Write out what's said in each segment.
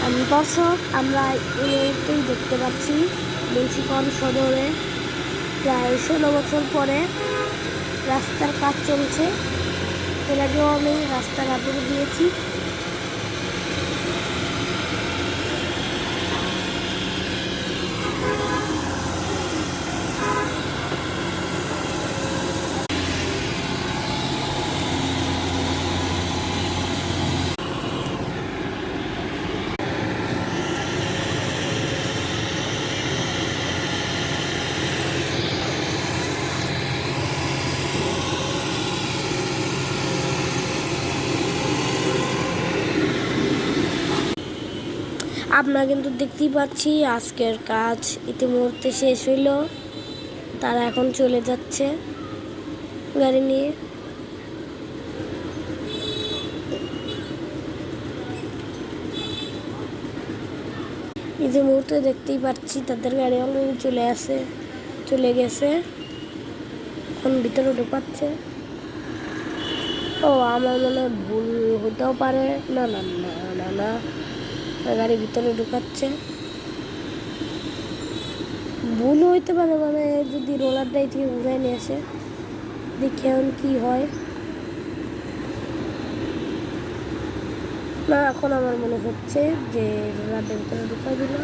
দর্শক, আমরা এই মুহূর্তেই দেখতে পাচ্ছি মুন্সিগঞ্জ সদরে প্রায় 16 বছর পরে রাস্তার কাজ চলছে। এর আগেও আমি রাস্তার আদর দিয়েছি। আপনারা কিন্তু দেখতেই পাচ্ছি আজকের কাজ ইতিমধ্যে শেষ হইল। তারা এখন চলে যাচ্ছে গাড়ি নিয়ে। ইতিমধ্যে দেখতেই পাচ্ছি তাদের গাড়ি অলরেডি চলে গেছে, এখন ভিতরে ঢোকাচ্ছে। ও, আমার মনে ভুল হতেও পারে। না না না না না, গাড়ি ভিতরে ঢুকাচ্ছে। ভুল হইতে পারে, মানে যদি রোলার ডাই থেকে ঘুরাই নিয়ে আসে। দেখি এখন কি হয়। না, এখন আমার মনে হচ্ছে যে রোলার ডাই ভিতরে ঢুকাই দিল।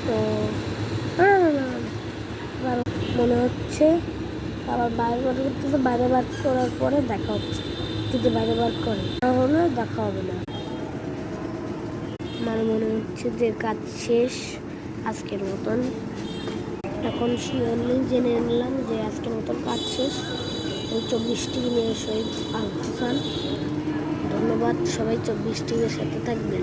তো মনে হচ্ছে আবার বাইরে বার করতেছে। বাইরে বার করার পরে দেখা হচ্ছে। যদি বাইরে বার করে তাহলে দেখা হবে না। আমার মনে হচ্ছে যে কাজ শেষ আজকের মতন। এখন শিওরলি জেনে নিলাম যে আজকের মতন কাজ শেষ। 24 টিভি নিয়ে শহীদ আল হাসান। ধন্যবাদ সবাই, 24 টিভির সাথে থাকবেন।